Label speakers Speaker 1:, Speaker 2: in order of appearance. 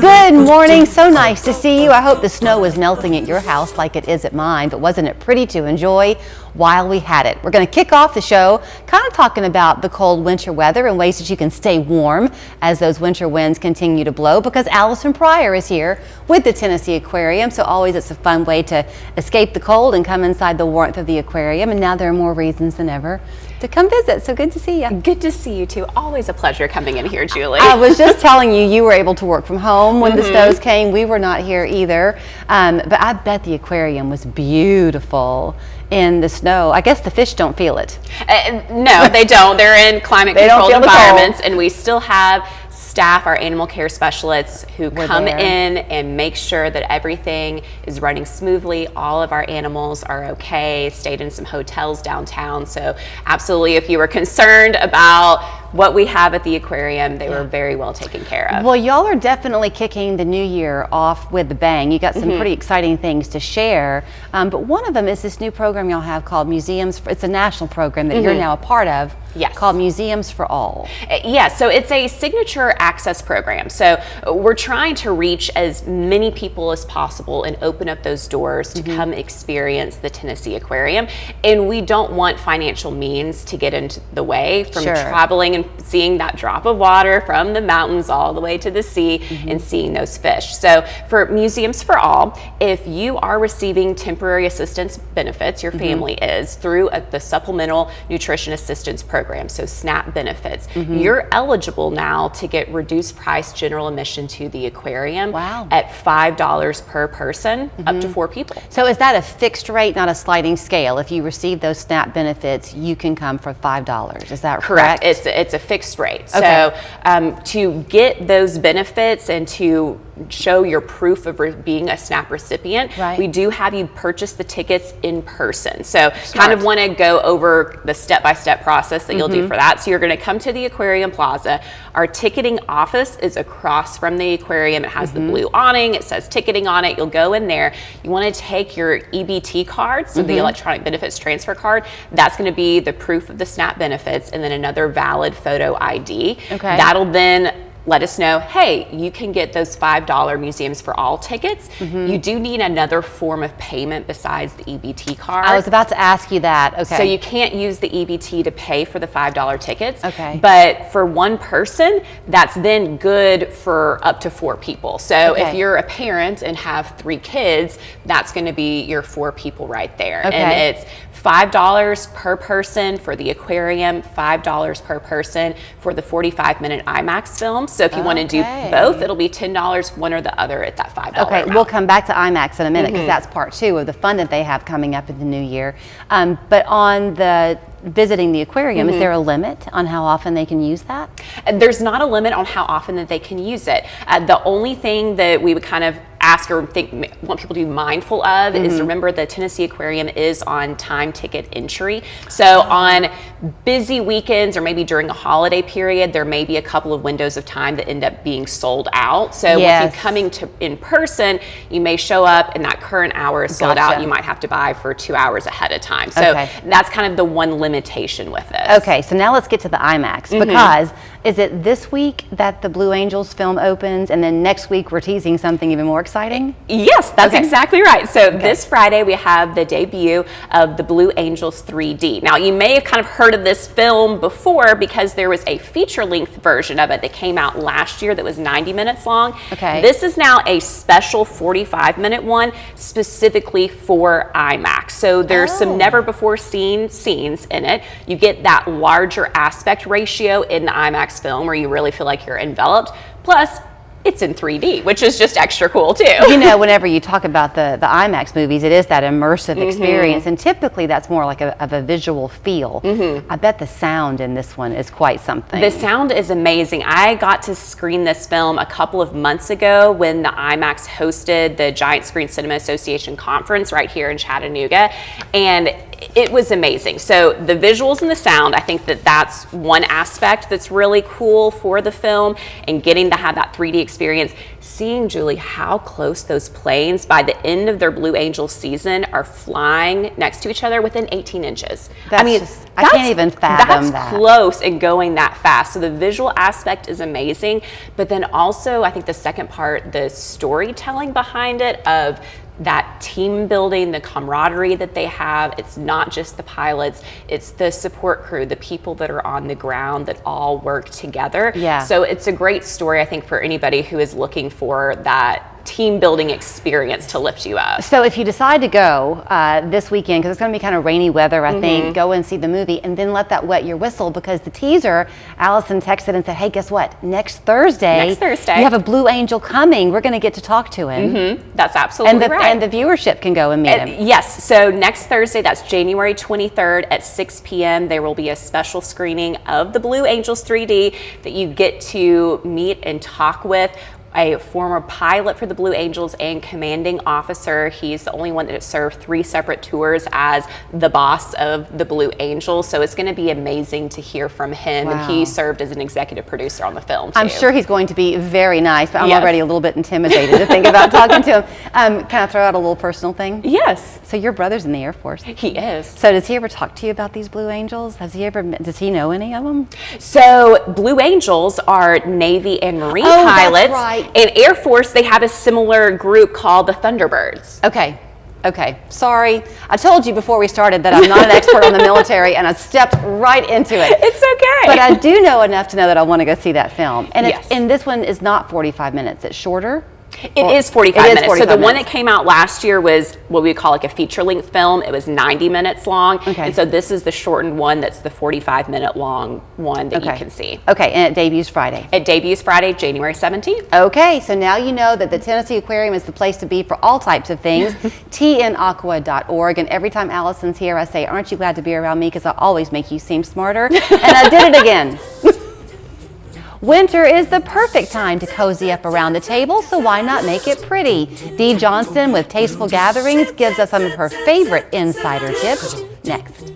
Speaker 1: Good morning. So nice to see you. I hope the snow is melting at your house like it is at mine, but wasn't it pretty to enjoy while we had it? We're going to kick off the show kind of talking about the cold winter weather and ways that you can stay warm as those winter winds continue to blow, because Allison Pryor is here with the Tennessee Aquarium. So always it's a fun way to escape the cold and come inside the warmth of the aquarium. And now there are more reasons than ever to come visit. So good to see you.
Speaker 2: Good to see you too. Always a pleasure coming in here, Julie.
Speaker 1: I was just telling you, you were able to work from home when the snows came. We were not here either. But I bet the aquarium was beautiful in the snow. I guess the fish don't feel it.
Speaker 2: No, they don't. They're in climate controlled environments, and we still have staff, our animal care specialists, who come in and make sure that everything is running smoothly. All of our animals are okay, stayed in some hotels downtown. So absolutely, if you were concerned about what we have at the aquarium, they were very well taken care of.
Speaker 1: Well, y'all are definitely kicking the new year off with a bang. You got some pretty exciting things to share, but one of them is this new program y'all have called Museums. It's a national program that you're now a part of.
Speaker 2: Yes.
Speaker 1: Called Museums for All.
Speaker 2: Yes, so it's a signature access program. So we're trying to reach as many people as possible and open up those doors to come experience the Tennessee Aquarium. And we don't want financial means to get into the way from traveling and seeing that drop of water from the mountains all the way to the sea and seeing those fish. So for Museums for All, if you are receiving temporary assistance benefits, your family is, through the Supplemental Nutrition Assistance Program, so SNAP benefits, you're eligible now to get reduced price general admission to the aquarium at $5 per person, up to 4 people.
Speaker 1: So is that a fixed rate, not a sliding scale? If you receive those SNAP benefits, you can come for $5. Is that correct?
Speaker 2: It's a fixed rate. So to get those benefits and to show your proof of being a SNAP recipient, we do have you purchase the tickets in person. So kind of want to go over the step-by-step process that you'll do for that. So you're going to come to the Aquarium Plaza. Our ticketing office is across from the aquarium. It has the blue awning. It says ticketing on it. You'll go in there. You want to take your EBT card, so the electronic benefits transfer card. That's going to be the proof of the SNAP benefits, and then another valid photo ID. That'll then let us know, hey, you can get those $5 Museums for All tickets. You do need another form of payment besides the EBT card.
Speaker 1: I was about to ask you that. Okay.
Speaker 2: So you can't use the EBT to pay for the $5 tickets. Okay. But for one person, that's then good for up to 4 people. So if you're a parent and have 3 kids, that's going to be your 4 people right there. And it's $5 per person for the aquarium, $5 per person for the 45-minute IMAX film. So if you want to do both, it'll be $10, one or the other, at that $5 amount.
Speaker 1: We'll come back to IMAX in a minute, because that's part 2 of the fun that they have coming up in the new year. But on the visiting the aquarium, is there a limit on how often they can use that?
Speaker 2: There's not a limit on how often that they can use it. The only thing that we would kind of ask or want people to be mindful of is, remember, the Tennessee Aquarium is on time ticket entry. So on busy weekends or maybe during a holiday period, there may be a couple of windows of time that end up being sold out. So if you're coming to in person, you may show up and that current hour is sold out. You might have to buy for 2 hours ahead of time. So that's kind of the one limitation with this.
Speaker 1: Okay, so now let's get to the IMAX, because is it this week that the Blue Angels film opens, and then next week we're teasing something even more exciting?
Speaker 2: Yes, that's exactly right. So this Friday we have the debut of the Blue Angels 3D. Now, you may have kind of heard of this film before, because there was a feature-length version of it that came out last year that was 90 minutes long. This is now a special 45-minute one specifically for IMAX. So there's some never-before-seen scenes in it. You get that larger aspect ratio in the IMAX film where you really feel like you're enveloped. Plus, it's in 3D, which is just extra cool too.
Speaker 1: You know, whenever you talk about the IMAX movies, it is that immersive experience, and typically that's more like of a visual feel. I bet the sound in this one is quite something.
Speaker 2: The sound is amazing. I got to screen this film a couple of months ago when the IMAX hosted the Giant Screen Cinema Association conference right here in Chattanooga, and It was amazing. So the visuals and the sound, I think that that's one aspect that's really cool for the film, and getting to have that 3D experience. Seeing, Julie, how close those planes by the end of their Blue Angels season are flying next to each other within 18 inches.
Speaker 1: I can't even fathom that.
Speaker 2: That's close and going that fast. So the visual aspect is amazing, but then also I think the second part, the storytelling behind it, of that team building, the camaraderie that they have. It's not just the pilots, it's the support crew, the people that are on the ground that all work together.
Speaker 1: Yeah.
Speaker 2: So it's a great story, I think, for anybody who is looking for that team building experience to lift you up.
Speaker 1: So if you decide to go this weekend, because it's going to be kind of rainy weather, I think, go and see the movie, and then let that wet your whistle, because the teaser, Allison texted and said, hey, guess what? Next Thursday, you have a Blue Angel coming. We're going to get to talk to him.
Speaker 2: That's absolutely right.
Speaker 1: And the viewership can go and meet him.
Speaker 2: Yes. So next Thursday, that's January 23rd at 6 p.m., there will be a special screening of the Blue Angels 3D that you get to meet and talk with a former pilot for the Blue Angels and commanding officer. He's the only one that has served 3 separate tours as the boss of the Blue Angels. So it's going to be amazing to hear from him.
Speaker 1: Wow.
Speaker 2: And he served as an executive producer on the film, too.
Speaker 1: I'm sure he's going to be very nice, but I'm already a little bit intimidated to think about talking to him. Can I throw out a little personal thing?
Speaker 2: Yes.
Speaker 1: So your brother's in the Air Force.
Speaker 2: He is.
Speaker 1: So does he ever talk to you about these Blue Angels? Does he know any of them?
Speaker 2: So Blue Angels are Navy and Marine pilots.
Speaker 1: That's right.
Speaker 2: In Air Force, they have a similar group called the Thunderbirds.
Speaker 1: Okay. Sorry. I told you before we started that I'm not an expert on the military, and I stepped right into it.
Speaker 2: It's okay.
Speaker 1: But I do know enough to know that I want to go see that film. And
Speaker 2: Yes.
Speaker 1: and this one is not 45 minutes. It's shorter.
Speaker 2: It is 45 minutes. So the one that came out last year was what we call like a feature-length film. It was 90 minutes long. And so this is the shortened one that's the 45-minute long one that you can see.
Speaker 1: Okay, and it debuts Friday.
Speaker 2: It debuts Friday, January 17th.
Speaker 1: Okay, so now you know that the Tennessee Aquarium is the place to be for all types of things. tnaqua.org. And every time Allison's here, I say, aren't you glad to be around me? Because I always make you seem smarter. And I did it again. Winter is the perfect time to cozy up around the table, so why not make it pretty? Dee Johnston with Tasteful Gatherings gives us some of her favorite insider tips next.